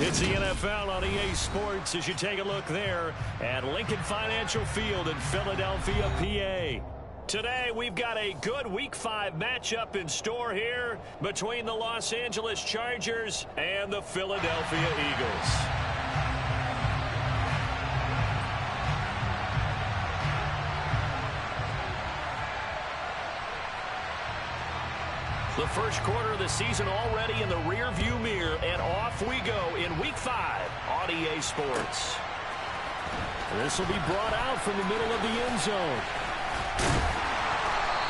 It's the NFL on EA Sports as you take a look there at Lincoln Financial Field in Philadelphia, PA. Today, we've got a good Week 5 matchup in store here between the Los Angeles Chargers and the Philadelphia Eagles. The first quarter of the season already in the rear-view mirror, and off we go in Week 5 on EA Sports. This will be brought out from the middle of the end zone.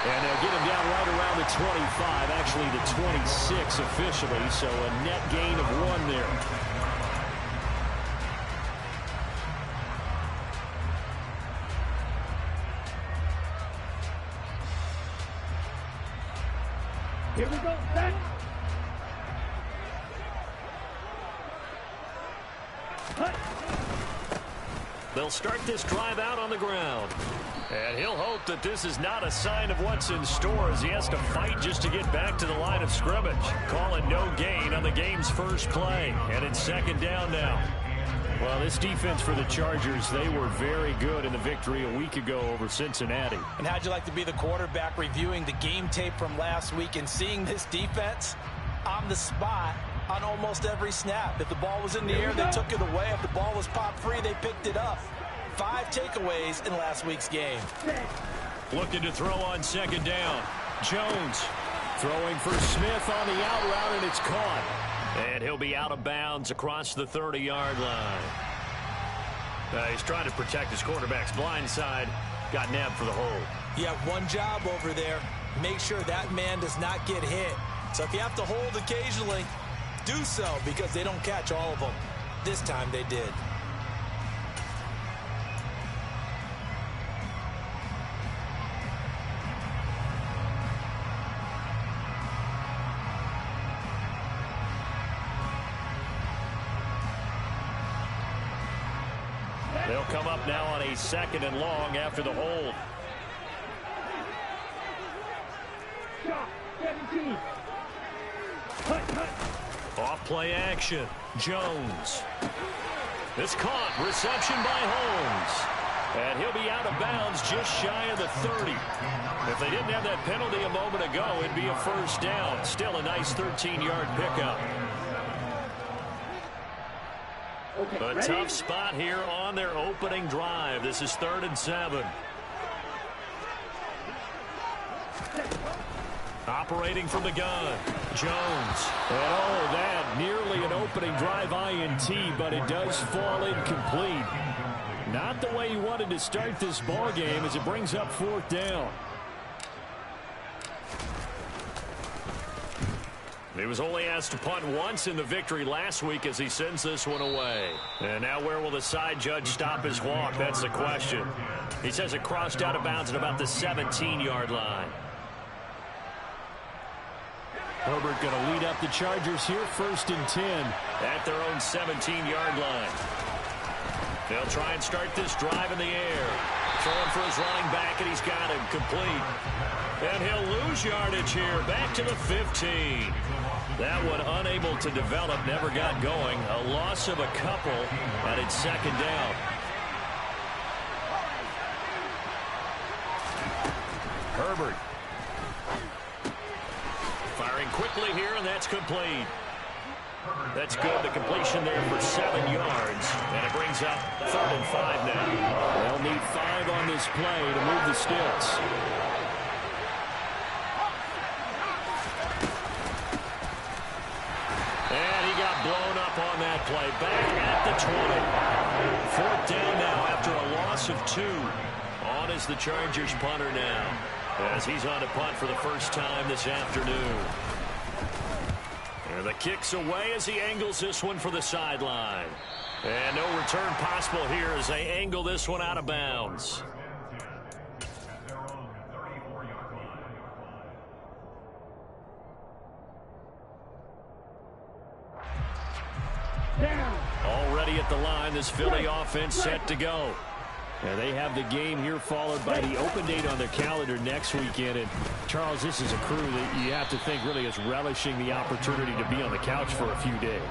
And they'll get him down right around the 25, actually the 26 officially, so a net gain of 1 there. Here we go, set. They'll start this drive out on the ground. And he'll hope that this is not a sign of what's in store as he has to fight just to get back to the line of scrimmage. Calling no gain on the game's first play. And it's second down now. Well, this defense for the Chargers, they were very good in the victory a week ago over Cincinnati. And how'd you like to be the quarterback reviewing the game tape from last week and seeing this defense on the spot on almost every snap? If the ball was in the air, they took it away. If the ball was popped free, they picked it up. 5 takeaways in last week's game. Looking to throw on second down. Jones throwing for Smith on the out route, and it's caught. And he'll be out of bounds across the 30-yard line. He's trying to protect his quarterback's blind side. Got nabbed for the hold. You have one job over there. Make sure that man does not get hit. So if you have to hold occasionally, do so, because they don't catch all of them. This time they did. They'll come up now on a second and long after the hold. Off play action. Jones. It's caught. Reception by Holmes. And he'll be out of bounds just shy of the 30. If they didn't have that penalty a moment ago, it'd be a first down. Still a nice 13-yard pickup. A tough spot here on their opening drive. This is 3rd and 7. Operating from the gun, Jones. And oh, that nearly an opening drive INT, but it does fall incomplete. Not the way he wanted to start this ball game as it brings up 4th down. He was only asked to punt once in the victory last week as he sends this one away. And now where will the side judge stop his walk? That's the question. He says it crossed out of bounds at about the 17-yard line. Herbert going to lead up the Chargers here, 1st and 10 at their own 17-yard line. They'll try and start this drive in the air. Throwing for his running back, and he's got him complete. And he'll lose yardage here, back to the 15. That one unable to develop, never got going. A loss of a couple, and it's second down. Herbert. Firing quickly here, and that's complete. That's good. The completion there for 7 yards. And it brings up 3rd and 5 now. They'll need 5 on this play to move the sticks. And he got blown up on that play. Back at the 20. 4th down now after a loss of 2. On is the Chargers punter now, as he's on to punt for the first time this afternoon. And the kick's away as he angles this one for the sideline. And no return possible here as they angle this one out of bounds. Already at the line, this Philly offense set to go. And they have the game here followed by the open date on their calendar next weekend. And, Charles, this is a crew that you have to think really is relishing the opportunity to be on the couch for a few days.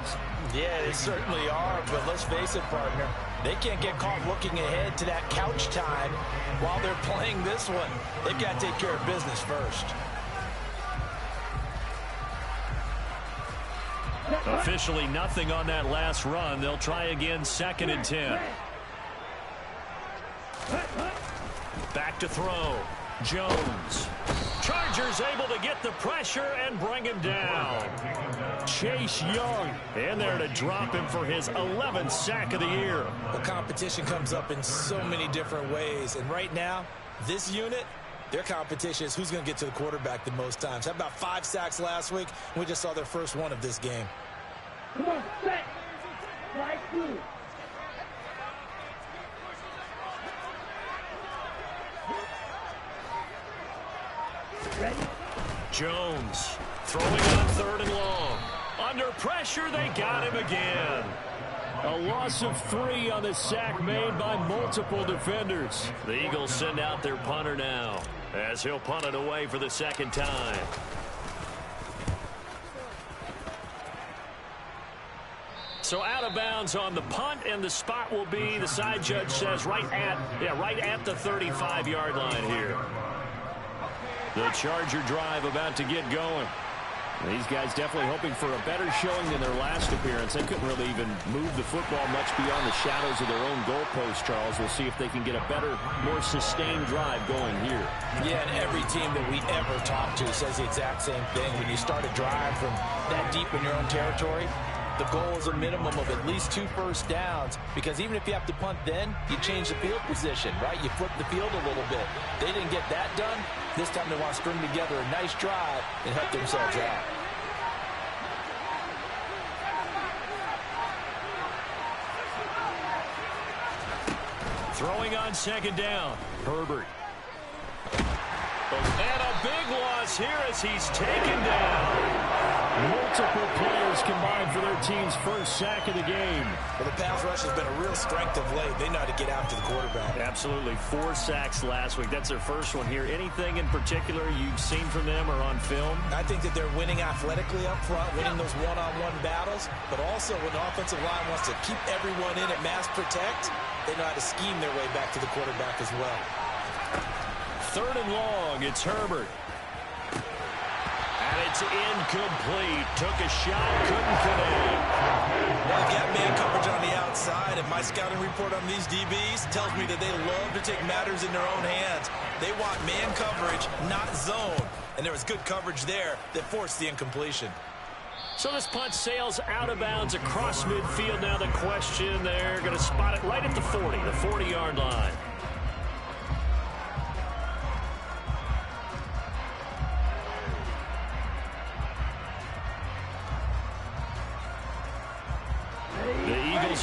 Yeah, they certainly are. But let's face it, partner, they can't get caught looking ahead to that couch time while they're playing this one. They've got to take care of business first. Officially nothing on that last run. They'll try again, 2nd and 10. Back to throw. Jones. Chargers able to get the pressure and bring him down. Chase Young in there to drop him for his 11th sack of the year. The competition comes up in so many different ways. And right now, this unit, their competition is who's going to get to the quarterback the most times. How about 5 sacks last week? We just saw their first one of this game. Come on, set. Right through. Ready? Jones throwing on 3rd and long. Under pressure, they got him again. A loss of 3 on the sack made by multiple defenders. The Eagles send out their punter now as he'll punt it away for the 2nd time. So out of bounds on the punt, and the spot will be, the side judge says, right at the 35-yard line here. The Charger drive about to get going. These guys definitely hoping for a better showing than their last appearance. They couldn't really even move the football much beyond the shadows of their own goalpost, Charles. We'll see if they can get a better, more sustained drive going here. Yeah, and every team that we ever talk to says the exact same thing. When you start a drive from that deep in your own territory, the goal is a minimum of at least 2 first downs, because even if you have to punt then, you change the field position, right? You flip the field a little bit. They didn't get that done. This time they want to string together a nice drive and help themselves out. Throwing on 2nd down. Herbert. And a big loss here as he's taken down. Multiple players combined for their team's first sack of the game. Well, the pass rush has been a real strength of late. They know how to get after the quarterback. Absolutely. 4 sacks last week. That's their first one here. Anything in particular you've seen from them or on film? I think that they're winning athletically up front, winning those one-on-one battles, but also when the offensive line wants to keep everyone in and mass protect, they know how to scheme their way back to the quarterback as well. 3rd and long. It's Herbert. And it's incomplete. Took a shot, couldn't connect. Well, you got man coverage on the outside, and my scouting report on these DBs tells me that they love to take matters in their own hands. They want man coverage, not zone. And there was good coverage there that forced the incompletion. So this punt sails out of bounds across midfield. Now the question, they're going to spot it right at the 40, the 40-yard line.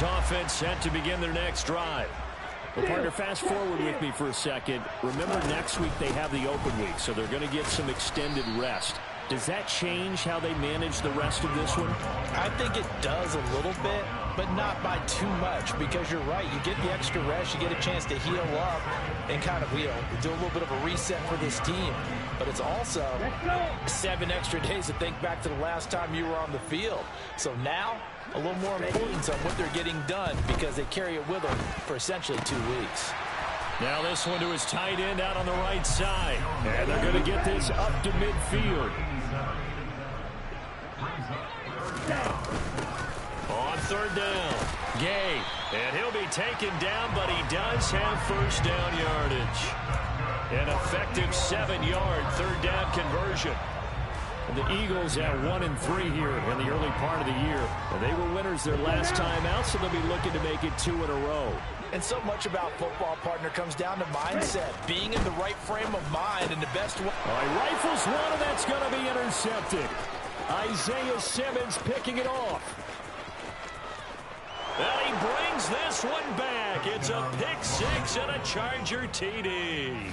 Offense set to begin their next drive. Well, partner, fast forward with me for a second. Remember, next week they have the open week, so they're going to get some extended rest. Does that change how they manage the rest of this one? I think it does a little bit, but not by too much, because you're right. You get the extra rest, you get a chance to heal up and kind of, do a little bit of a reset for this team. But it's also 7 extra days to think back to the last time you were on the field. So now, a little more importance on what they're getting done, because they carry it with them for essentially 2 weeks. Now this one to his tight end out on the right side. And they're going to get this up to midfield. On 3rd down, Gay. And he'll be taken down, but he does have first down yardage. An effective 7-yard 3rd down conversion. And the Eagles at 1-3 here in the early part of the year. And they were winners their last time out, so they'll be looking to make it 2 in a row. And so much about football, partner, comes down to mindset, being in the right frame of mind and the best way. All right, rifles one, and that's going to be intercepted. Isaiah Simmons picking it off. And he brings this one back. It's a pick 6 and a Charger TD.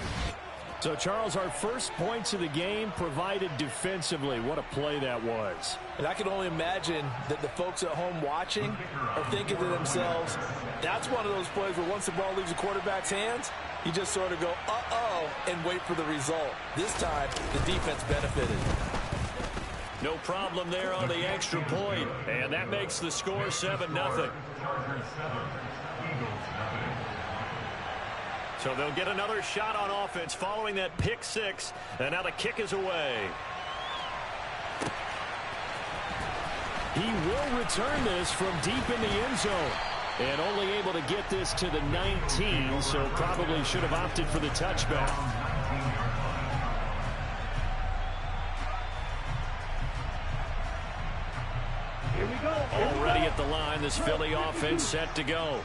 So, Charles, our first points of the game provided defensively. What a play that was. And I can only imagine that the folks at home watching are thinking to themselves, that's one of those plays where once the ball leaves the quarterback's hands, you just sort of go, uh-oh, and wait for the result. This time, the defense benefited. No problem there on the extra point. And that makes the score 7-0. So they'll get another shot on offense following that pick six. And now the kick is away. He will return this from deep in the end zone. And only able to get this to the 19, so probably should have opted for the touchback. Here we go. Already at the line, this Philly offense set to go.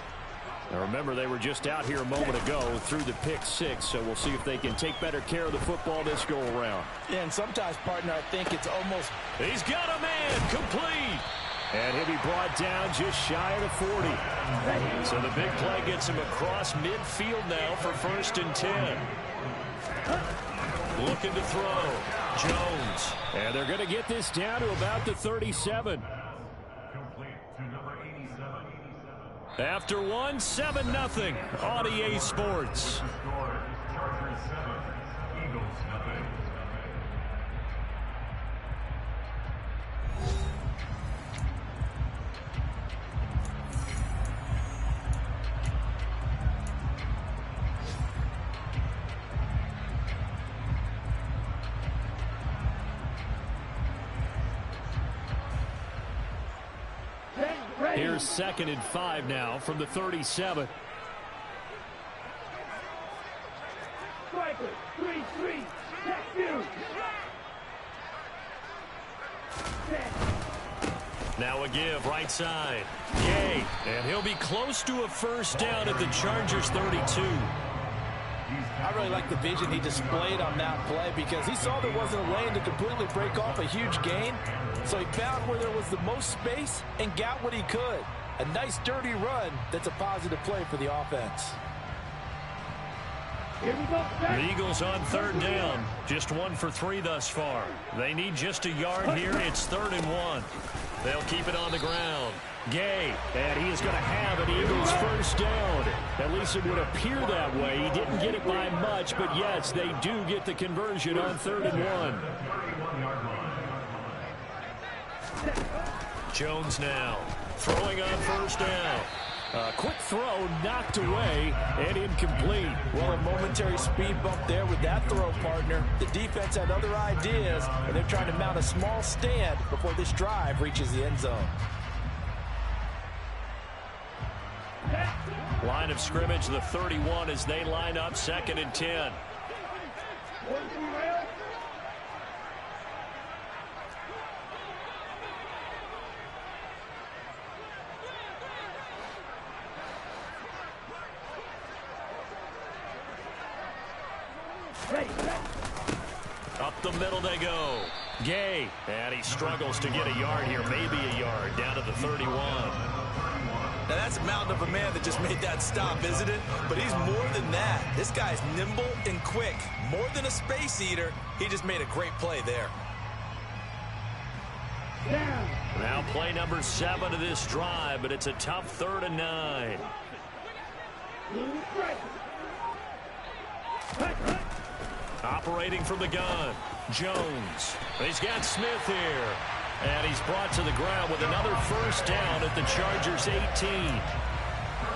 Now remember, they were just out here a moment ago through the pick six, so we'll see if they can take better care of the football this go around. Yeah, and sometimes, partner, I think it's almost... He's got a man complete. And he'll be brought down just shy of the 40. So the big play gets him across midfield now for 1st and 10. Looking to throw. Jones. And they're going to get this down to about the 37. After one, 7-0 on EA Sports. Chargers 7, Eagles nothing. Here's 2nd and 5 now from the 37. Striker, 3-3, check you. Now a give, right side. Gay, and he'll be close to a first down at the Chargers 32. I really like the vision he displayed on that play because he saw there wasn't a lane to completely break off a huge gain. So he found where there was the most space and got what he could. A nice dirty run that's a positive play for the offense. Here we go. The Eagles on 3rd down. Just 1 for 3 thus far. They need just a yard here. It's 3rd and 1. They'll keep it on the ground. Gay, and he is going to have an Eagles first down. At least it would appear that way. He didn't get it by much, but yes, they do get the conversion on 3rd and 1. Jones now throwing on first down. A quick throw knocked away and incomplete. Well, a momentary speed bump there with that throw, partner. The defense had other ideas, and they're trying to mount a small stand before this drive reaches the end zone. Line of scrimmage, the 31 as they line up 2nd and 10. Up the middle they go. Gay, and he struggles to get a yard here, maybe a yard, down to the 31. Now, that's a mountain of a man that just made that stop, isn't it? But he's more than that. This guy's nimble and quick. More than a space eater, he just made a great play there. Now play number 7 of this drive, but it's a tough 3rd and 9. Operating from the gun, Jones. He's got Smith here. And he's brought to the ground with another first down at the Chargers 18.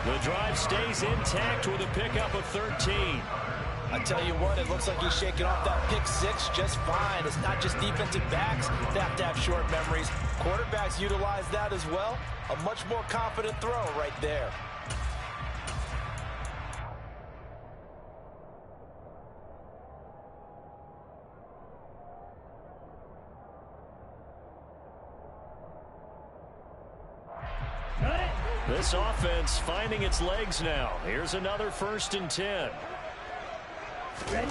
The drive stays intact with a pickup of 13. I tell you what, it looks like he's shaking off that pick six just fine. It's not just defensive backs that have to have short memories. Quarterbacks utilize that as well. A much more confident throw right there. This offense finding its legs now. Here's another 1st and 10. Ready?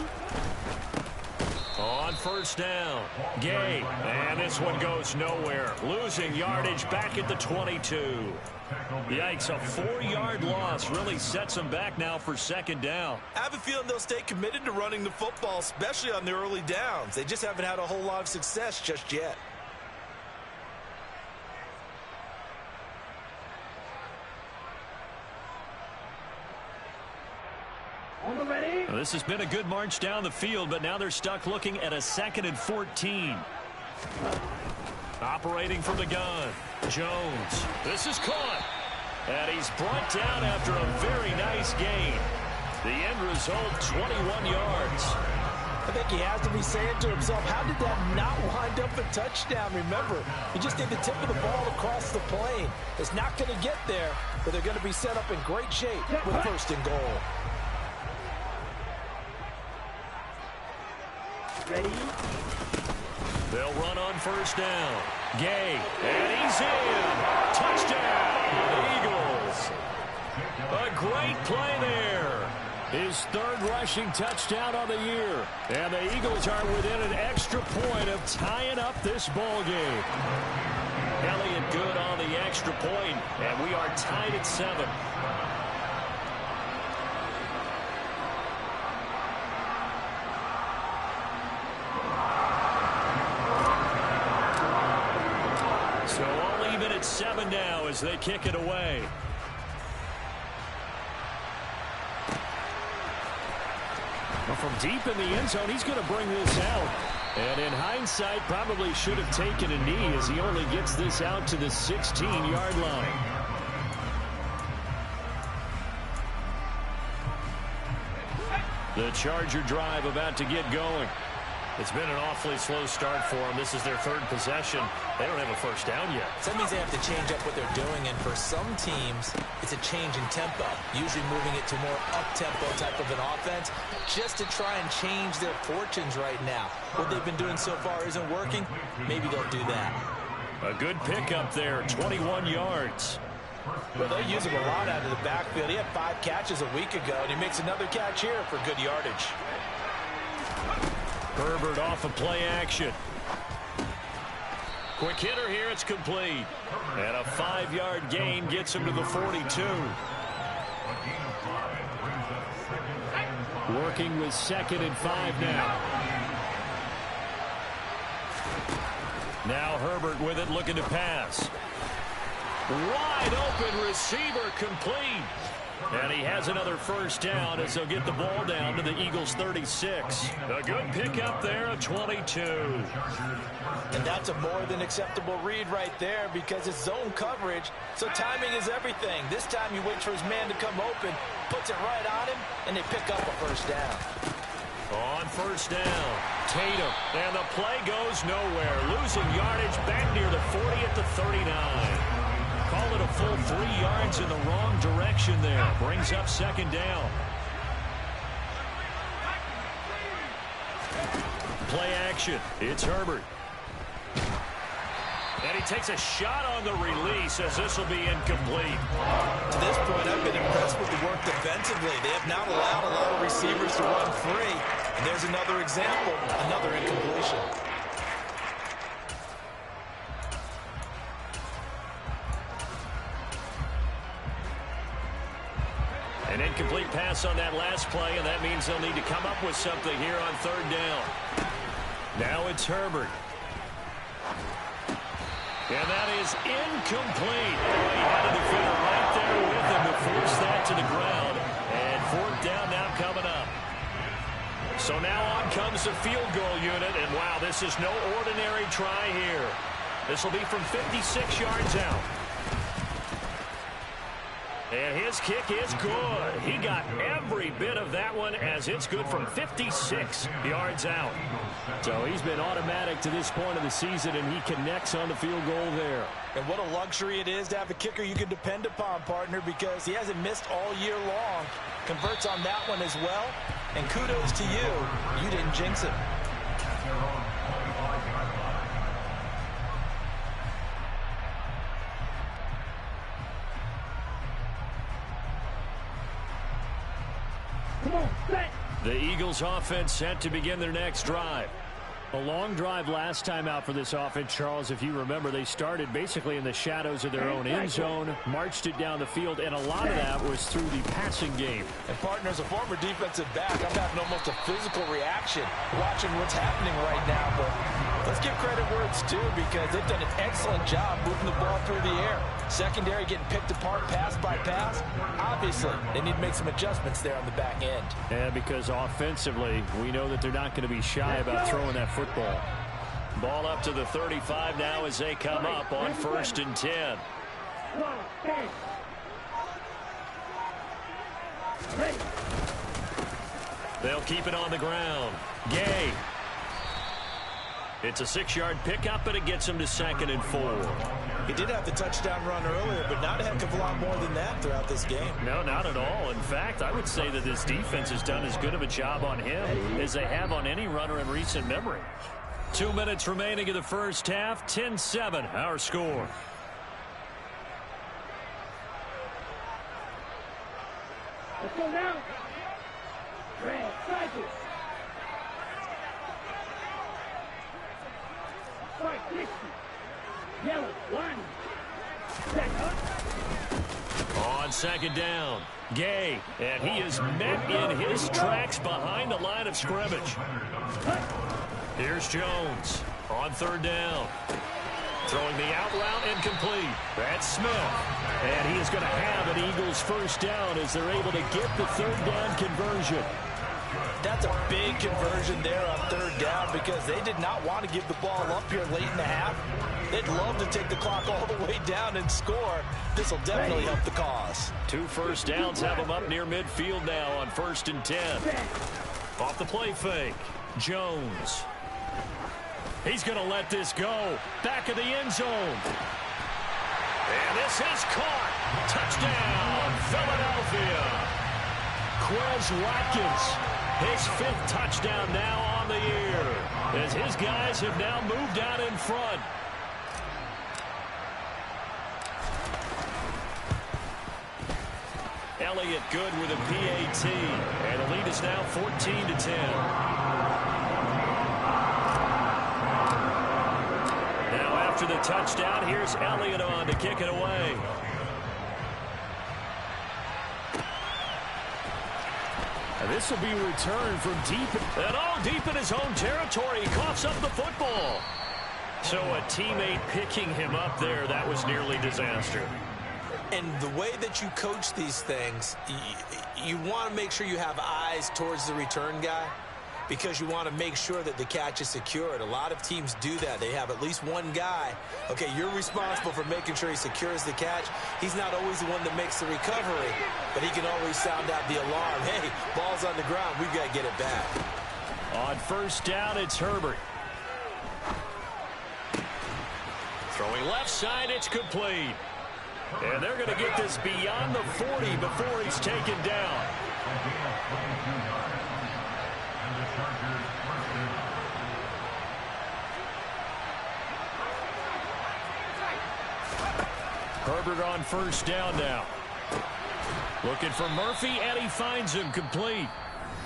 On first down, Gay, and this one goes nowhere. Losing yardage back at the 22. Yikes, a 4-yard loss really sets them back now for second down. I have a feeling they'll stay committed to running the football, especially on the early downs. They just haven't had a whole lot of success just yet. This has been a good march down the field, but now they're stuck looking at a 2nd and 14. Operating from the gun, Jones. This is caught. And he's brought down after a very nice gain. The end result, 21 yards. I think he has to be saying to himself, how did that not wind up a touchdown? Remember, you just need the tip of the ball across the plane. It's not going to get there, but they're going to be set up in great shape with 1st and goal. Ready? They'll run on first down. Gay, and he's in. Touchdown, Eagles. A great play there. His 3rd rushing touchdown on the year. And the Eagles are within an extra point of tying up this ball game. Elliott good on the extra point, and we are tied at 7. So all even at 7 now as they kick it away. Well, from deep in the end zone, he's going to bring this out. And in hindsight, probably should have taken a knee as he only gets this out to the 16-yard line. The Charger drive about to get going. It's been an awfully slow start for them. This is their 3rd possession. They don't have a first down yet. So that means they have to change up what they're doing, and for some teams, it's a change in tempo, usually moving it to more up-tempo type of an offense, just to try and change their fortunes right now. What they've been doing so far isn't working. Maybe they'll do that. A good pickup there, 21 yards. Well, they use him a lot out of the backfield. He had 5 catches a week ago, and he makes another catch here for good yardage. Herbert off of play action. Quick hitter here, it's complete. And a 5-yard gain gets him to the 42. Working with 2nd and 5 now. Now Herbert with it, looking to pass. Wide open receiver, complete. And he has another first down as they'll get the ball down to the Eagles 36. A good pickup there of 22. And that's a more than acceptable read right there because it's zone coverage, so timing is everything. This time he waits for his man to come open, puts it right on him, and they pick up a first down. On first down, Tatum, and the play goes nowhere. Losing yardage back near the 40 at the 39. Call it a full 3 yards in the wrong direction there. Brings up 2nd down. Play action. It's Herbert. And he takes a shot on the release as this will be incomplete. To this point, I've been impressed with the work defensively. They have not allowed a lot of receivers to run free. And there's another example, another incompletion. An incomplete pass on that last play, and that means they'll need to come up with something here on 3rd down. Now it's Herbert. And that is incomplete. Boy, he had a defender right there with him to force that to the ground. And 4th down now coming up. So now on comes the field goal unit, and wow, this is no ordinary try here. This will be from 56 yards out. And his kick is good. He got every bit of that one as it's good from 56 yards out. So he's been automatic to this point of the season, and he connects on the field goal there. And what a luxury it is to have a kicker you can depend upon, partner, because he hasn't missed all year long. Converts on that one as well. And kudos to you. You didn't jinx him. Come on, set. The Eagles offense set to begin their next drive. A long drive last time out for this offense, Charles. If you remember, they started basically in the shadows of their own end zone, marched it down the field, and a lot of that was through the passing game. And partners, a former defensive back, I'm having almost a physical reaction watching what's happening right now. But let's give credit where it's due, because they've done an excellent job moving the ball through the air. Secondary getting picked apart pass by pass. Obviously, they need to make some adjustments there on the back end. Yeah, because offensively, we know that they're not going to be shy about throwing that football. Ball up to the 35 now as they come up on 1st and 10. They'll keep it on the ground. Gay. It's a 6-yard pickup, but it gets him to 2nd and 4. He did have the touchdown run earlier, but not a heck of a lot more than that throughout this game. No, not at all. In fact, I would say that this defense has done as good of a job on him as they have on any runner in recent memory. 2 minutes remaining in the first half. 10-7, our score. Let's go now. Red, cycle. White, 60. Yellow, 1. Set up. On 2nd down, Gay, and he is met in his tracks behind the line of scrimmage. Here's Jones on 3rd down. Throwing the out route incomplete. That's Smith. And he is going to have an Eagles 1st down as they're able to get the 3rd down conversion. That's a big conversion there on 3rd down, because they did not want to give the ball up here late in the half. They'd love to take the clock all the way down and score. This will definitely help the cause. 2 first downs have them up near midfield now on 1st and 10. Off the play fake, Jones. He's going to let this go. Back of the end zone. And this is caught. Touchdown, Philadelphia. Quez Watkins, his 5th touchdown now on the year, as his guys have now moved out in front. Elliott good with a PAT, and the lead is now 14-10. Now after the touchdown, here's Elliott on to kick it away. And this will be returned from deep in his own territory. He coughs up the football. So a teammate picking him up there, that was nearly disaster. And the way that you coach these things, you want to make sure you have eyes towards the return guy, because you want to make sure that the catch is secured. A lot of teams do that. They have at least one guy. Okay, you're responsible for making sure he secures the catch. He's not always the one that makes the recovery, but he can always sound out the alarm. Hey, ball's on the ground. We've got to get it back. On 1st down, it's Herbert. Throwing left side, it's complete. And they're going to get this beyond the 40 before he's taken down. Herbert on 1st down now. Looking for Murphy, and he finds him complete.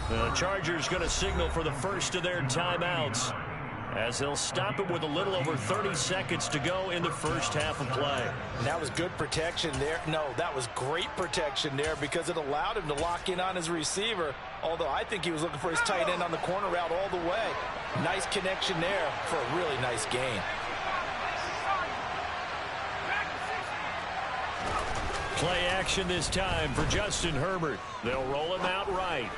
The Chargers going to signal for the first of their timeouts, as they'll stop it with a little over 30 seconds to go in the first half of play. And that was good protection there. No, that was great protection there, because it allowed him to lock in on his receiver, although I think he was looking for his tight end on the corner route all the way. Nice connection there for a really nice gain. Play action this time for Justin Herbert. They'll roll him out right.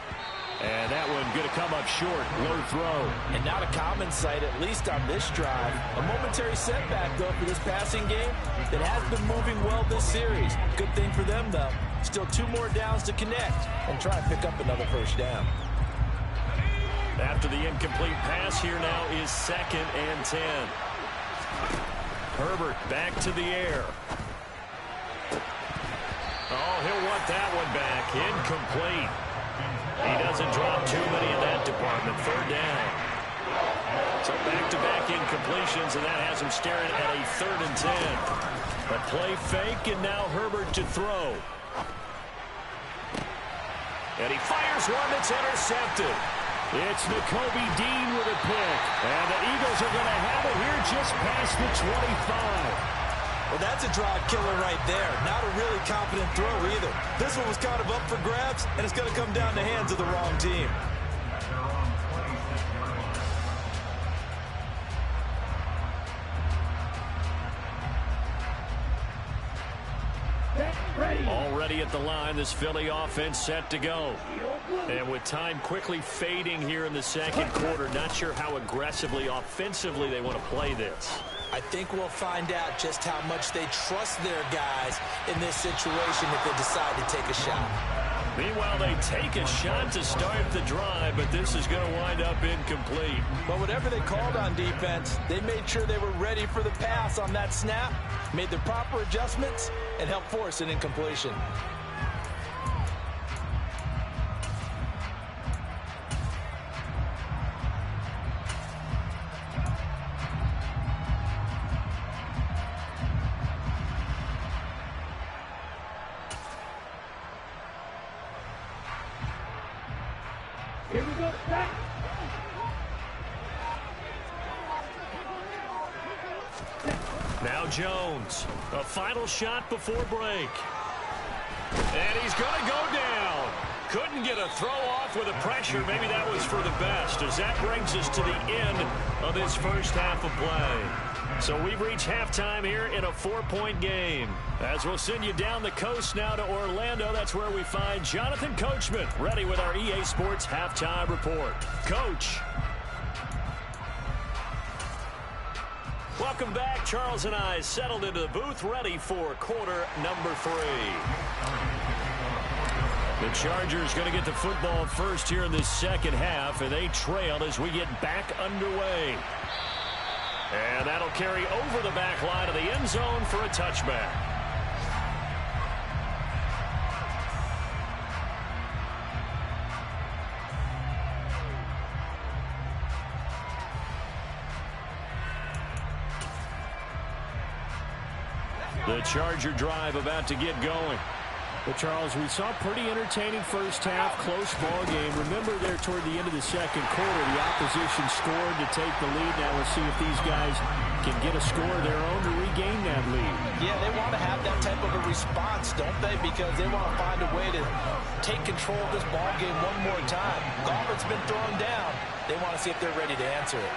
And that one going to come up short. Low throw. And not a common sight, at least on this drive. A momentary setback, though, for this passing game that has been moving well this series. Good thing for them, though. Still 2 more downs to connect and try to pick up another 1st down. After the incomplete pass, here now is 2nd and 10. Herbert back to the air. Oh, he'll want that one back. Incomplete. He doesn't drop too many in that department. 3rd down. So back-to-back incompletions, and that has him staring at a 3rd and 10. A play fake, and now Herbert to throw. And he fires one that's intercepted. It's Nakobe Dean with a pick. And the Eagles are going to have it here just past the 25. Well, that's a drive killer right there. Not a really confident throw either. This one was kind of up for grabs, and it's going to come down the hands of the wrong team. Already at the line, this Philly offense set to go. And with time quickly fading here in the second quarter, not sure how aggressively, offensively they want to play this. I think we'll find out just how much they trust their guys in this situation if they decide to take a shot. Meanwhile, they take a shot to start the drive, but this is going to wind up incomplete. But whatever they called on defense, they made sure they were ready for the pass on that snap, made the proper adjustments, and helped force an incompletion. Here we go. Back. Now Jones, a final shot before break. And he's going to go down. Couldn't get a throw off with the pressure. Maybe that was for the best, as that brings us to the end of this first half of play. So we've reached halftime here in a 4-point game. As we'll send you down the coast now to Orlando, that's where we find Jonathan Coachman, ready with our EA Sports halftime report. Coach. Welcome back. Charles and I settled into the booth, ready for quarter number 3. The Chargers going to get the football first here in this second half, and they trail as we get back underway. And that'll carry over the back line of the end zone for a touchback. The Charger drive about to get going. But, Charles, we saw a pretty entertaining first half, close ball game. Remember there toward the end of the second quarter, the opposition scored to take the lead. Now we'll see if these guys can get a score of their own to regain that lead. Yeah, they want to have that type of a response, don't they? Because they want to find a way to take control of this ball game one more time. Gauntlet's been thrown down. They want to see if they're ready to answer it.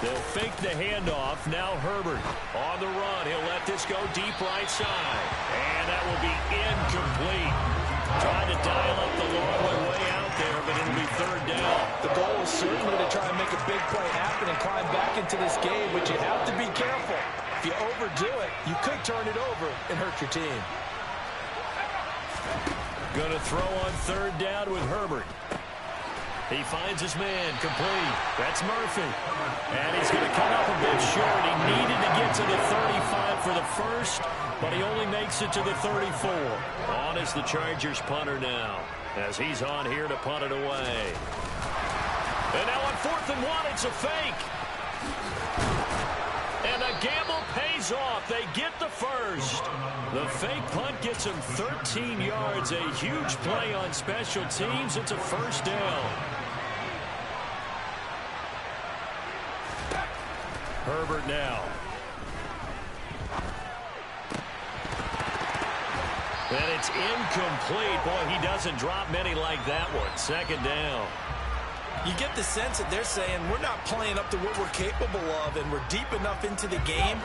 They'll fake the handoff. Now Herbert on the run. He'll let this go deep right side. And that will be incomplete. Trying to dial up the long way out there, but it'll be third down. The goal is certainly to try and make a big play happen and climb back into this game, but you have to be careful. If you overdo it, you could turn it over and hurt your team. Going to throw on third down with Herbert. He finds his man, complete. That's Murphy. And he's going to come up a bit short. He needed to get to the 35 for the first, but he only makes it to the 34. On is the Chargers punter now, as he's on here to punt it away. And now on 4th and 1, it's a fake. And the gamble pays off. They get the first. The fake punt gets him 13 yards. A huge play on special teams. It's a first down. Herbert now. And it's incomplete. Boy, he doesn't drop many like that one. Second down. You get the sense that they're saying we're not playing up to what we're capable of, and we're deep enough into the game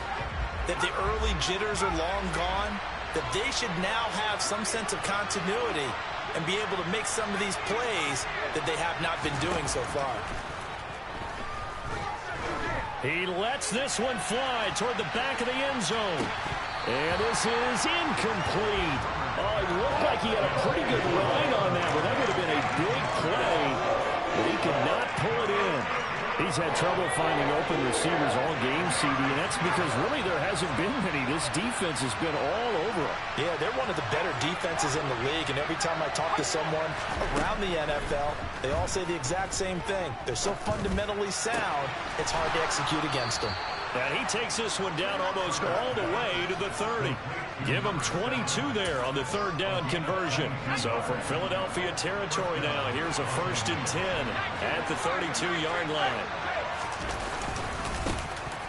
that the early jitters are long gone, that they should now have some sense of continuity and be able to make some of these plays that they have not been doing so far. He lets this one fly toward the back of the end zone. And this is incomplete. Oh, it looked like he had a pretty good line on that, but that would have been a big play. But he could not pull it in. He's had trouble finding open receivers all game, CD, and that's because really there hasn't been many. This defense has been all over him. Yeah, they're one of the better defenses in the league, and every time I talk to someone around the NFL, they all say the exact same thing. They're so fundamentally sound, it's hard to execute against them. And he takes this one down almost all the way to the 30. Give him 22 there on the third down conversion. So from Philadelphia territory now, here's a 1st and 10 at the 32-yard line.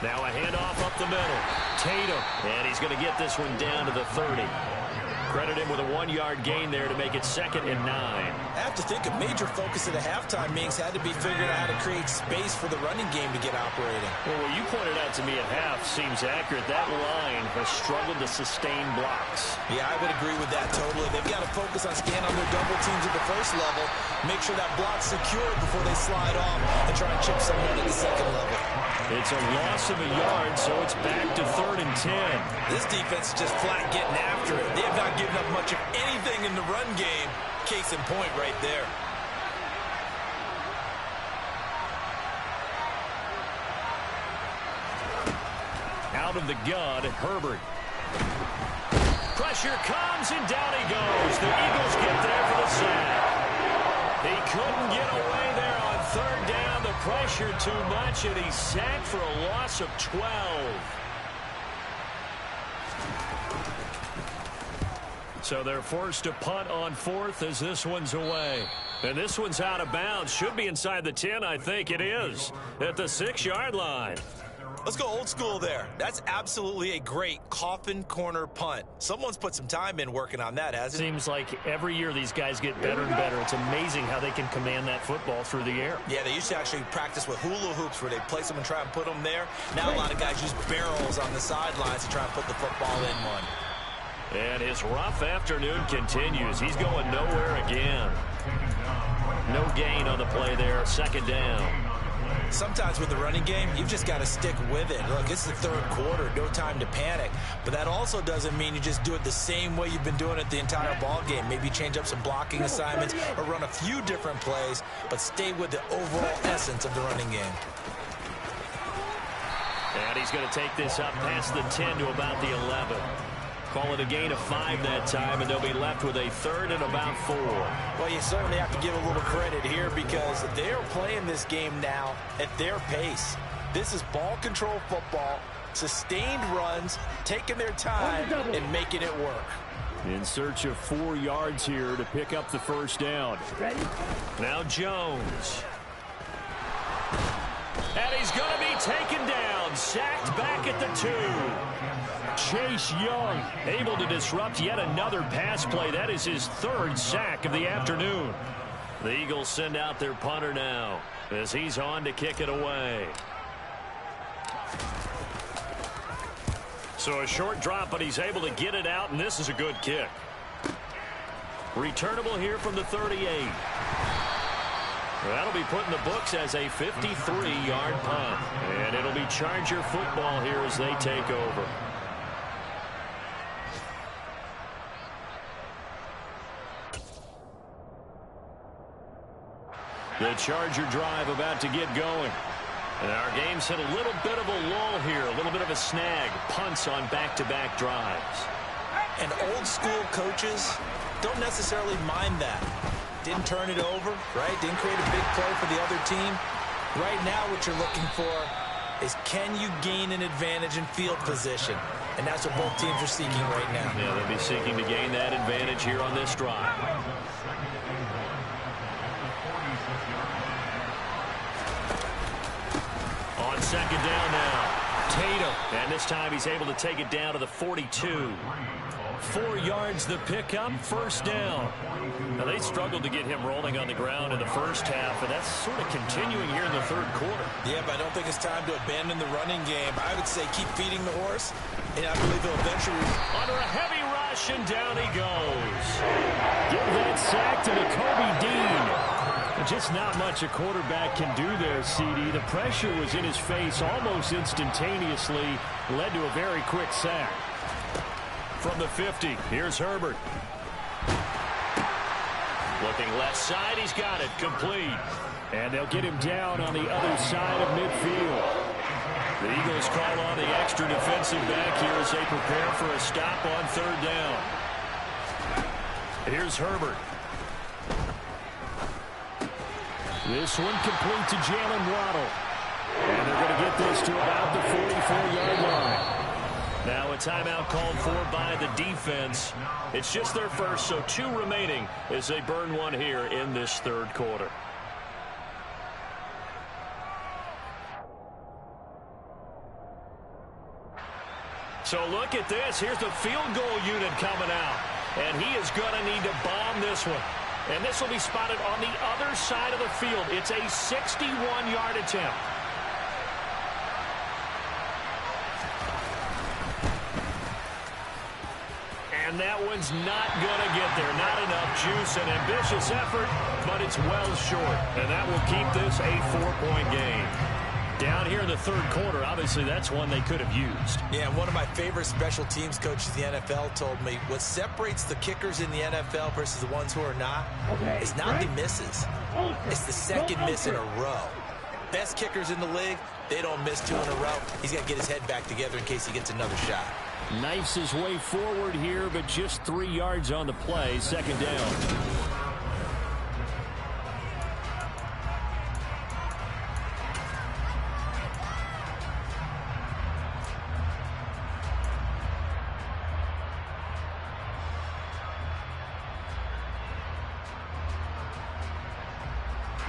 Now a handoff up the middle. Tatum. And he's going to get this one down to the 30. Credit him with a 1-yard gain there to make it 2nd and 9. I have to think a major focus of the halftime meetings had to be figuring out how to create space for the running game to get operating. Well, what you pointed out to me at half seems accurate. That line has struggled to sustain blocks. Yeah, I would agree with that totally. They've got to focus on scanning on their double teams at the first level, make sure that block's secured before they slide off and try and chip someone at the second level. It's a loss of a yard, so it's back to 3rd and 10. This defense is just flat getting after it. They have not given up much of anything in the run game. Case in point right there. Out of the gun, Herbert. Pressure comes, and down he goes. The Eagles get there for the sack. He couldn't get away there on 3rd down. The pressure too much, and he's sacked for a loss of 12. So they're forced to punt on 4th as this one's away. And this one's out of bounds. Should be inside the 10, I think it is. At the 6-yard line. Let's go old school there. That's absolutely a great coffin corner punt. Someone's put some time in working on that, hasn't it? Seems like every year these guys get better and better. It's amazing how they can command that football through the air. Yeah, they used to actually practice with hula hoops where they place them and try and put them there. Now a lot of guys use barrels on the sidelines to try and put the football in one. And his rough afternoon continues. He's going nowhere again. No gain on the play there. 2nd down. Sometimes with the running game, you've just got to stick with it. Look, it's the 3rd quarter, no time to panic. But that also doesn't mean you just do it the same way you've been doing it the entire ball game. Maybe change up some blocking assignments or run a few different plays, but stay with the overall essence of the running game. And he's going to take this up past the 10 to about the 11. Call it a gain of 5 that time, and they'll be left with a 3rd and about 4. Well, you certainly have to give a little credit here because they are playing this game now at their pace. This is ball control football, sustained runs, taking their time, and making it work. In search of 4 yards here to pick up the 1st down. Now Jones. And he's going to be taken down, sacked back at the 2. Chase Young able to disrupt yet another pass play. That is his 3rd sack of the afternoon. The Eagles send out their punter now as he's on to kick it away. So a short drop, but he's able to get it out, and this is a good kick. Returnable here from the 38. That'll be put in the books as a 53-yard punt. And it'll be Charger football here as they take over. The Charger drive about to get going. And our game's hit a little bit of a lull here, a little bit of a snag. Punts on back-to-back drives. And old school coaches don't necessarily mind that. Didn't turn it over, right? Didn't create a big play for the other team. Right now what you're looking for is can you gain an advantage in field position? And that's what both teams are seeking right now. Yeah, they'll be seeking to gain that advantage here on this drive. On 2nd down now, Tatum. And this time he's able to take it down to the 42. 4 yards the pickup, 1st down. Now they struggled to get him rolling on the ground in the 1st half, and that's sort of continuing here in the 3rd quarter. Yeah, but I don't think it's time to abandon the running game. I would say keep feeding the horse, and I believe he'll eventually... Under a heavy rush, and down he goes. Give that sack to Nakobe Dean. Just not much a quarterback can do there, CD. The pressure was in his face almost instantaneously, led to a very quick sack. From the 50, here's Herbert. Looking left side, he's got it, complete. And they'll get him down on the other side of midfield. The Eagles call on the extra defensive back here as they prepare for a stop on 3rd down. Here's Herbert. This one complete to Jalen Waddle. And they're going to get this to about the 44-yard line. Now a timeout called for by the defense. It's just their first, so 2 remaining as they burn one here in this third quarter. So look at this. Here's the field goal unit coming out. And he is going to need to bomb this one. And this will be spotted on the other side of the field. It's a 61-yard attempt. And that one's not going to get there. Not enough juice. An ambitious effort, but it's well short. And that will keep this a 4-point game. Down here in the third quarter, obviously that's one they could have used. Yeah, one of my favorite special teams coaches in the NFL told me what separates the kickers in the NFL versus the ones who are not is not the misses. It's the second miss in a row. Best kickers in the league, they don't miss 2 in a row. He's got to get his head back together in case he gets another shot. Knifes his way forward here, but just 3 yards on the play. Second down.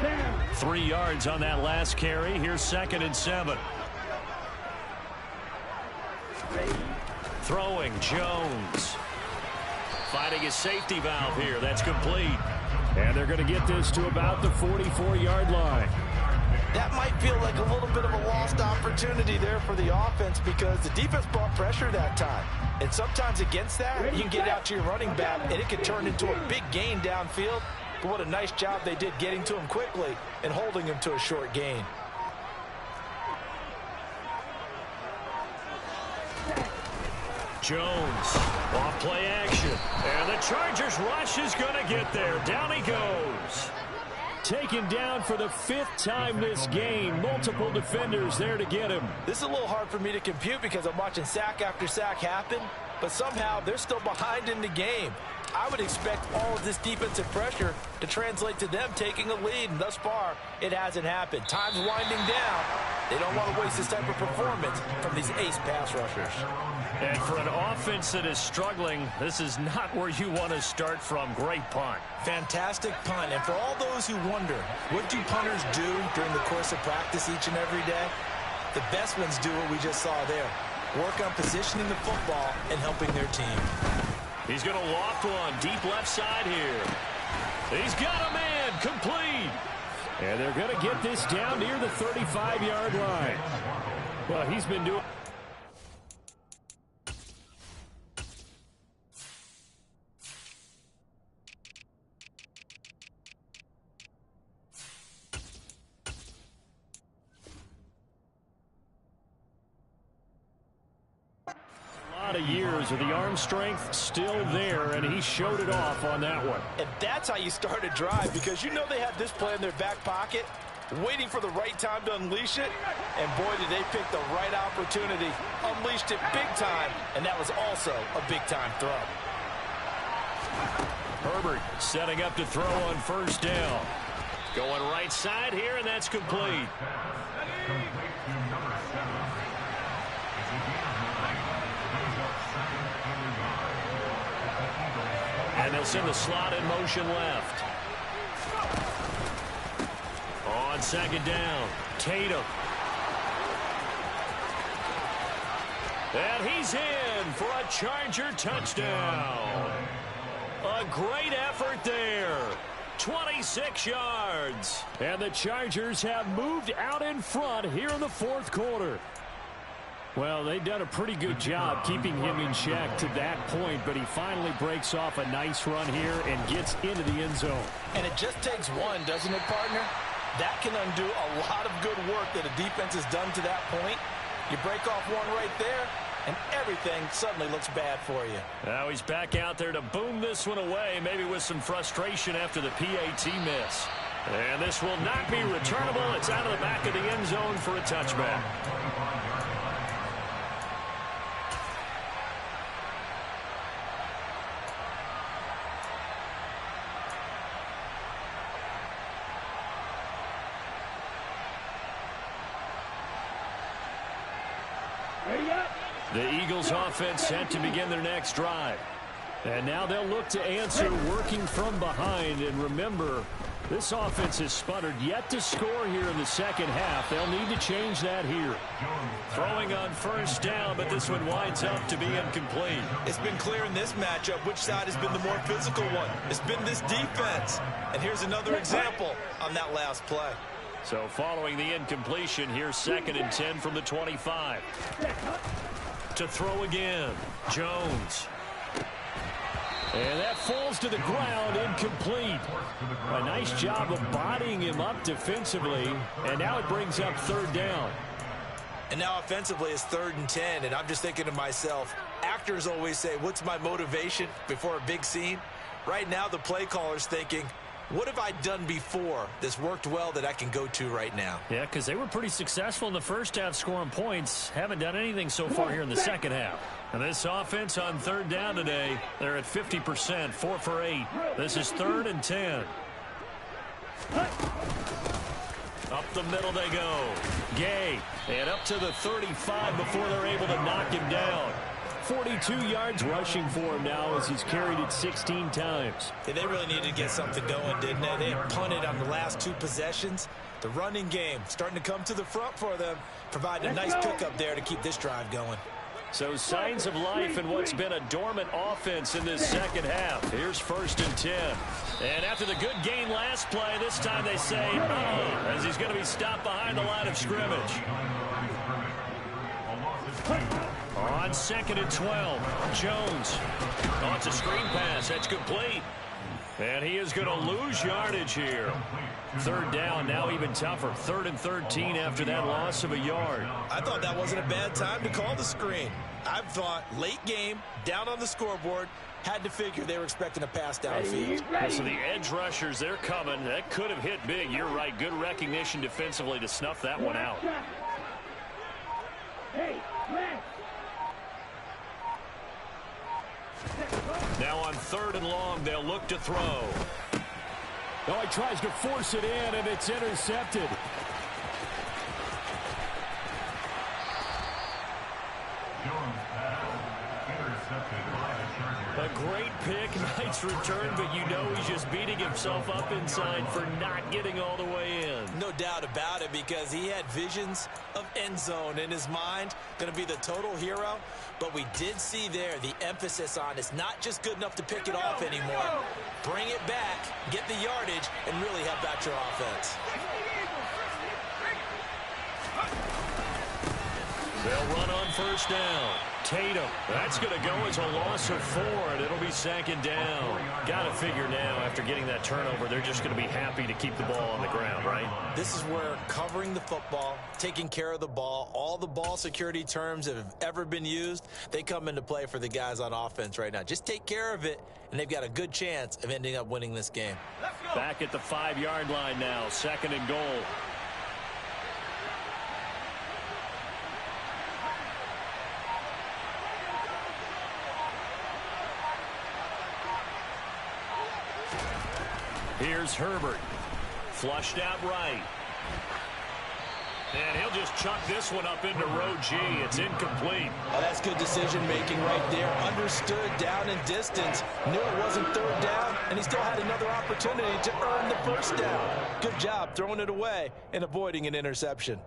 Down. 3 yards on that last carry. Here's 2nd and 7. Throwing, Jones. Finding his safety valve here. That's complete. And they're going to get this to about the 44-yard line. That might feel like a little bit of a lost opportunity there for the offense because the defense brought pressure that time. And sometimes against that, you can get out to your running back, and it could turn into a big gain downfield. But what a nice job they did getting to him quickly and holding him to a short gain. Jones, off play action. And the Chargers rush is going to get there. Down he goes. Taken down for the 5th time this game. Multiple defenders there to get him. This is a little hard for me to compute because I'm watching sack after sack happen, but somehow they're still behind in the game. I would expect all of this defensive pressure to translate to them taking a lead, and thus far, it hasn't happened. Time's winding down. They don't want to waste this type of performance from these ace pass rushers. And for an offense that is struggling, this is not where you want to start from. Great punt. Fantastic punt. And for all those who wonder, what do punters do during the course of practice each and every day? The best ones do what we just saw there. Work on positioning the football and helping their team. He's going to loft one deep left side here. He's got a man complete. And they're going to get this down near the 35-yard line. Well, he's been doing... of years of the arm strength still there, and he showed it off on that one. And that's how you start a drive, because you know they have this play in their back pocket, waiting for the right time to unleash it. And boy, did they pick the right opportunity. Unleashed it big time, and that was also a big-time throw. Herbert setting up to throw on first down. Going right side here, and that's complete. And they'll send the slot in motion left. On second down, Tatum. And he's in for a Charger touchdown. A great effort there. 26 yards. And the Chargers have moved out in front here in the fourth quarter. Well, they've done a pretty good job keeping him in check to that point, but he finally breaks off a nice run here and gets into the end zone. And it just takes one, doesn't it, partner? That can undo a lot of good work that a defense has done to that point. You break off one right there, and everything suddenly looks bad for you. Now he's back out there to boom this one away, maybe with some frustration after the PAT miss. And this will not be returnable. It's out of the back of the end zone for a touchback. The Eagles offense set to begin their next drive. And now they'll look to answer working from behind. And remember, this offense has sputtered yet to score here in the second half. They'll need to change that here. Throwing on first down, but this one winds up to be incomplete. It's been clear in this matchup which side has been the more physical one. It's been this defense. And here's another example on that last play. So following the incompletion, here's 2nd and 10 from the 25. To throw again, Jones. And that falls to the ground, incomplete. A nice job of bodying him up defensively, and now it brings up 3rd down. And now offensively it's 3rd and 10, and I'm just thinking to myself, actors always say, what's my motivation before a big scene? Right now the play caller's thinking, what have I done before that's worked well that I can go to right now? Yeah, because they were pretty successful in the first half scoring points. Haven't done anything so far here in the second half. And this offense on 3rd down today, they're at 50%, 4 for 8. This is 3rd and 10. Up the middle they go. Gay, and up to the 35 before they're able to knock him down. 42 yards rushing for him now as he's carried it 16 times. Yeah, they really needed to get something going, didn't they? They had punted on the last 2 possessions. The running game starting to come to the front for them, providing a nice pickup there to keep this drive going. So signs of life in what's been a dormant offense in this second half. Here's 1st and 10. And after the good gain last play, this time they say, as he's going to be stopped behind the line of scrimmage. On 2nd and 12, Jones. Oh, it's a screen pass. That's complete. And he is going to lose yardage here. 3rd down, now even tougher. 3rd and 13 after that loss of a yard. I thought that wasn't a bad time to call the screen. I thought late game, down on the scoreboard, had to figure they were expecting a pass downfield. So the edge rushers, they're coming. That could have hit big. You're right. Good recognition defensively to snuff that one out. Now on 3rd and long, they'll look to throw. Oh, he tries to force it in, and it's intercepted. A great pick, nice return, but you know he's just beating himself up inside for not getting all the way in. No doubt about it, because he had visions of end zone in his mind, going to be the total hero. But we did see there the emphasis on it's not just good enough to pick it off anymore. Bring it back, get the yardage, and really help out your offense. They'll run on 1st down. Tatum. That's going to go as a loss of 4, and it'll be 2nd down. Got to figure now, after getting that turnover, they're just going to be happy to keep the ball on the ground, right? This is where covering the football, taking care of the ball, all the ball security terms that have ever been used, they come into play for the guys on offense right now. Just take care of it, and they've got a good chance of ending up winning this game. Back at the 5-yard line now, 2nd and goal. Here's Herbert. Flushed out right. And he'll just chuck this one up into row G. It's incomplete. Oh, that's good decision-making right there. Understood down and distance. Knew it wasn't 3rd down, and he still had another opportunity to earn the 1st down. Good job throwing it away and avoiding an interception.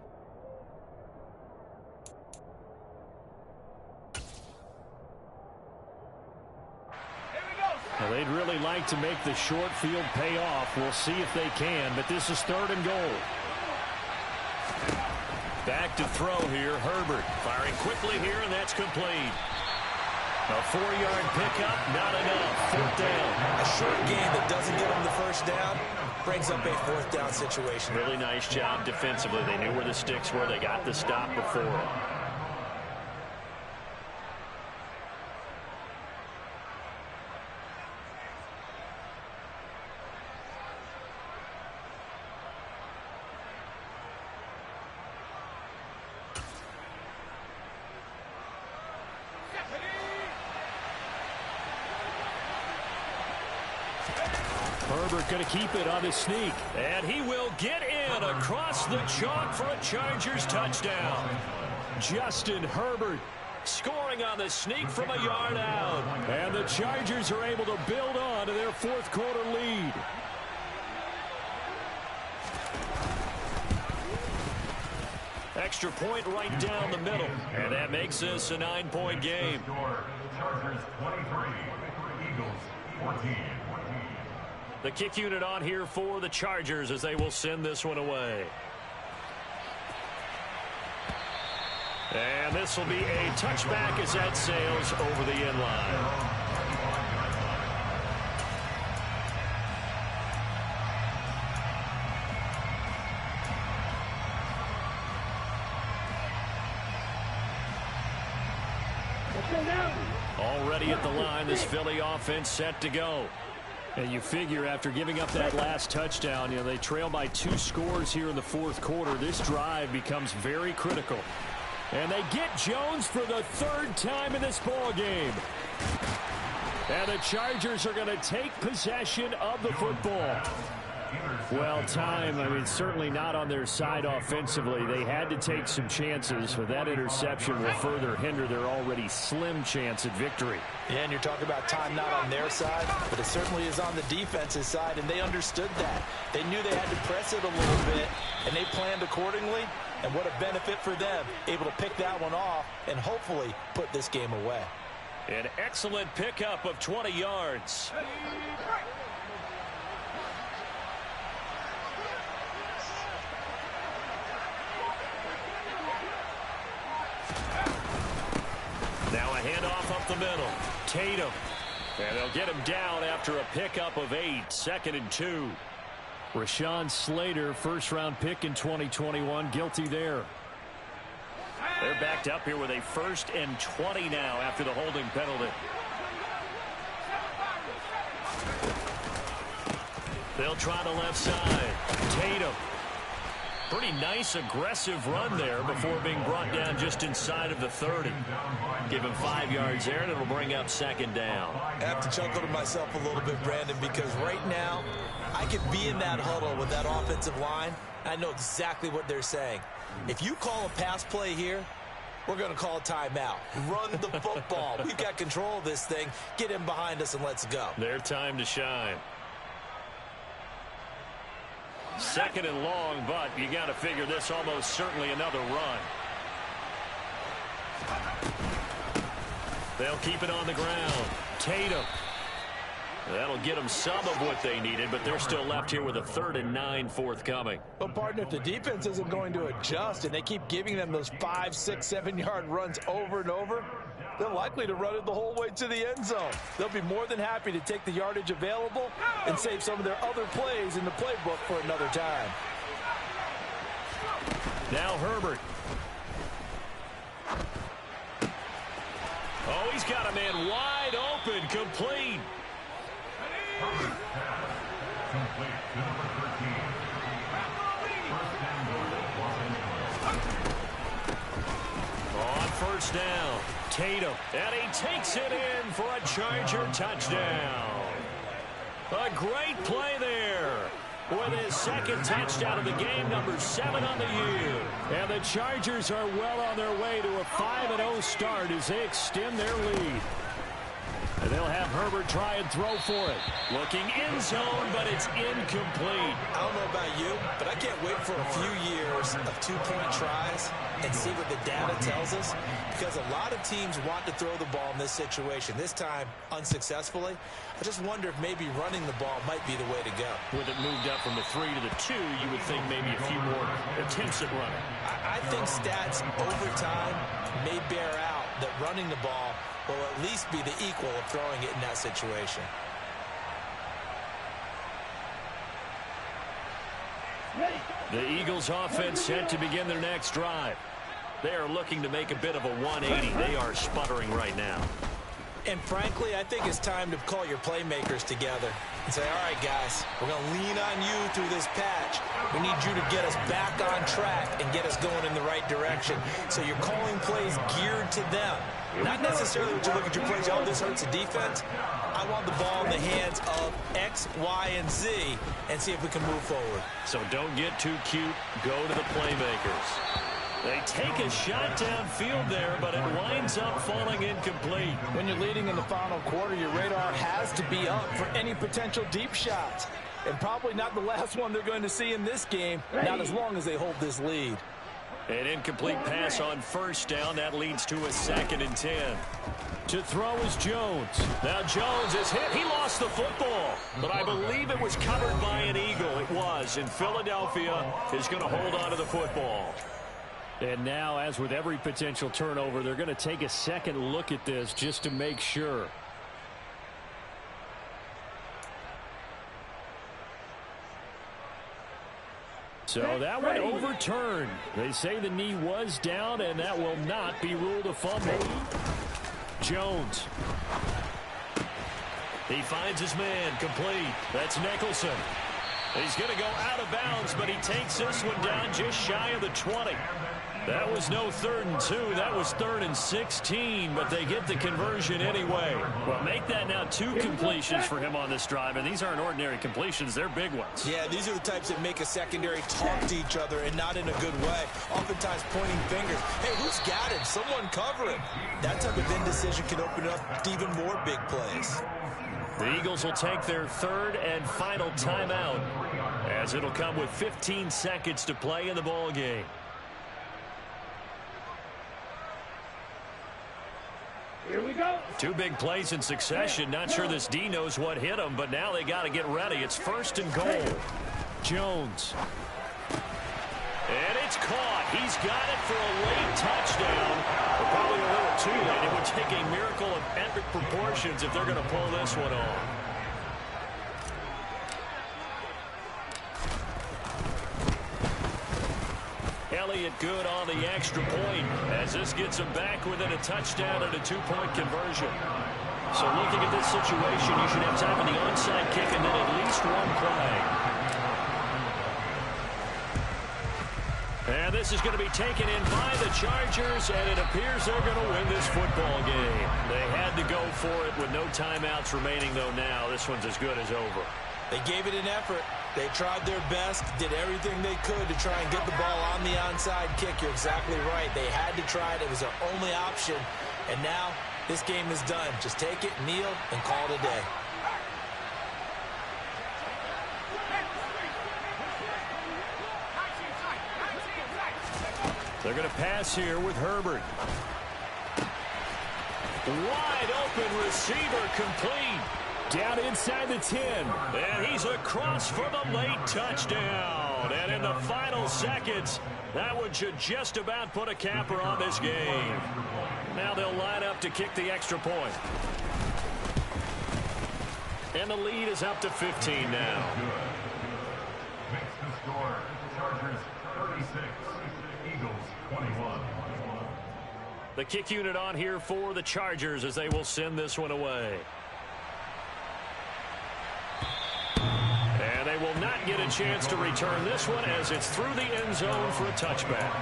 Well, they'd really like to make the short field pay off. We'll see if they can, but this is 3rd and goal. Back to throw here, Herbert. Firing quickly here, and that's complete. A 4-yard pickup, not enough. 4th down. A short game that doesn't get them the 1st down brings up a 4th down situation. Really nice job defensively. They knew where the sticks were. They got the stop before. Herbert going to keep it on his sneak. And he will get in across the chalk for a Chargers touchdown. Justin Herbert scoring on the sneak from a yard out. And the Chargers are able to build on to their fourth quarter lead. Extra point right down the middle. And that makes this a 9-point game. Chargers 23, Eagles 14. The kick unit on here for the Chargers as they will send this one away. And this will be a touchback as that sails over the end line. Already at the line, this Philly offense set to go. And you figure after giving up that last touchdown, they trail by 2 scores here in the fourth quarter. This drive becomes very critical. And they get Jones for the 3rd time in this ball game. And the Chargers are going to take possession of the football. Well, certainly not on their side offensively. They had to take some chances, but that interception will further hinder their already slim chance at victory. Yeah, and you're talking about time not on their side, but it certainly is on the defensive side, and they understood that. They knew they had to press it a little bit, and they planned accordingly, and what a benefit for them, able to pick that one off and hopefully put this game away. An excellent pickup of 20 yards. Now a handoff up the middle. Tatum. And they'll get him down after a pickup of 8. 2nd and 2. Rashawn Slater, first-round pick in 2021, guilty there. They're backed up here with a 1st and 20 now after the holding penalty. They'll try the left side. Tatum. Pretty nice aggressive run there before being brought down just inside of the 30. Give him 5 yards there, and it'll bring up 2nd down. I have to chuckle to myself a little bit, Brandon, because right now I could be in that huddle with that offensive line. I know exactly what they're saying. If you call a pass play here, we're going to call a timeout. Run the football. We've got control of this thing. Get in behind us and let's go. Their time to shine. 2nd and long, but you got to figure this almost certainly another run. They'll keep it on the ground. Tatum. That'll get them some of what they needed, but they're still left here with a 3rd and 9 forthcoming. Well, partner, if the defense isn't going to adjust and they keep giving them those 5, 6, 7-yard runs over and over, they're likely to run it the whole way to the end zone. They'll be more than happy to take the yardage available and save some of their other plays in the playbook for another time. Now Herbert. Oh, he's got a man wide open, complete. Complete to number 13. On 1st down, Tatum. And he takes it in for a Charger touchdown. A great play there. With his 2nd touchdown of the game, number 7 on the year. And the Chargers are well on their way to a 5-0 start as they extend their lead. And they'll have Herbert try and throw for it. Looking in zone, but it's incomplete. I don't know about you, but I can't wait for a few years of 2-point tries and see what the data tells us, because a lot of teams want to throw the ball in this situation. This time, unsuccessfully. I just wonder if maybe running the ball might be the way to go. With it moved up from the 3 to the 2, you would think maybe a few more attempts at running. I think stats over time may bear out that running the ball will at least be the equal of throwing it in that situation. The Eagles offense set to begin their next drive. They are looking to make a bit of a 180. They are sputtering right now. And frankly, I think it's time to call your playmakers together and say, all right, guys, we're going to lean on you through this patch. We need you to get us back on track and get us going in the right direction. So you're calling plays geared to them. Not necessarily when you look at your plays, oh, this hurts the defense. I want the ball in the hands of X, Y, and Z and see if we can move forward. So don't get too cute. Go to the playmakers. They take a shot downfield there, but it winds up falling incomplete. When you're leading in the final quarter, your radar has to be up for any potential deep shots. And probably not the last one they're going to see in this game, not as long as they hold this lead. An incomplete pass on first down. That leads to a 2nd and 10. To throw is Jones. Now Jones is hit. He lost the football, but I believe it was covered by an Eagle. It was, and Philadelphia is going to hold on to the football. And now, as with every potential turnover, they're going to take a second look at this just to make sure. So that one overturned. They say the knee was down, and that will not be ruled a fumble. Jones. He finds his man, complete. That's Nicholson. He's going to go out of bounds, but he takes this one down just shy of the 20. That was no 3rd and 2. That was 3rd and 16, but they get the conversion anyway. Well, make that now 2 completions for him on this drive, and these aren't ordinary completions. They're big ones. Yeah, these are the types that make a secondary talk to each other and not in a good way. Oftentimes pointing fingers. Hey, who's got him? Someone cover him. That type of indecision can open up to even more big plays. The Eagles will take their 3rd and final timeout, as it'll come with 15 seconds to play in the ball game. Here we go. 2 big plays in succession. Not sure this D knows what hit him, but now they got to get ready. It's 1st and goal. Jones. And it's caught. He's got it for a late touchdown. But probably a little too late. It would take a miracle of epic proportions if they're going to pull this one off. Elliott good on the extra point as this gets him back within a touchdown and a 2-point conversion. So looking at this situation, you should have time for the onside kick and then at least 1 play. And this is going to be taken in by the Chargers, and it appears they're going to win this football game. They had to go for it with no timeouts remaining, though now this one's as good as over. They gave it an effort. They tried their best, did everything they could to try and get the ball on the onside kick. You're exactly right. They had to try it. It was their only option. And now this game is done. Just take it, kneel, and call it a day. They're going to pass here with Herbert. Wide open receiver, complete. Down inside the 10. And he's across for the late touchdown. And in the final seconds, that one should just about put a capper on this game. Now they'll line up to kick the extra point. And the lead is up to 15 now. Makes the score. Chargers 36, Eagles 21. The kick unit on here for the Chargers as they will send this one away. And they will not get a chance to return this one as it's through the end zone for a touchback.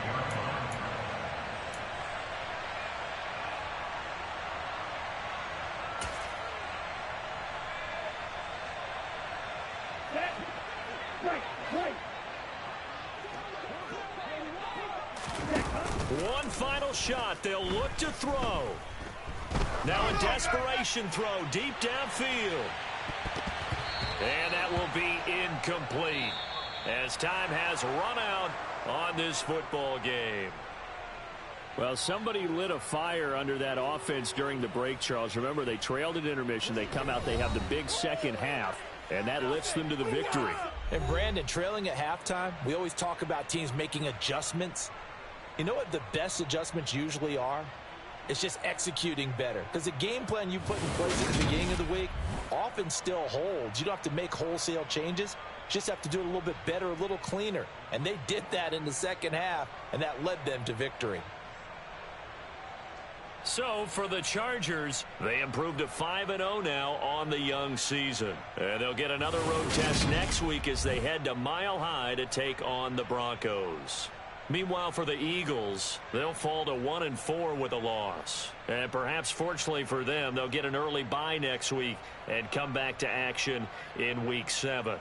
One final shot. They'll look to throw. Now a desperation throw deep downfield. And that will be incomplete as time has run out on this football game. Well, somebody lit a fire under that offense during the break, Charles. Remember, they trailed at intermission. They come out, they have the big second half, and that lifts them to the victory. And Brandon, trailing at halftime, we always talk about teams making adjustments. You know what the best adjustments usually are? It's just executing better. Because the game plan you put in place at the beginning of the week often still holds. You don't have to make wholesale changes. You just have to do it a little bit better, a little cleaner. And they did that in the second half, and that led them to victory. So for the Chargers, they improved to 5-0 now on the young season. And they'll get another road test next week as they head to Mile High to take on the Broncos. Meanwhile, for the Eagles, they'll fall to 1-4 with a loss. And perhaps fortunately for them, they'll get an early bye next week and come back to action in Week 7.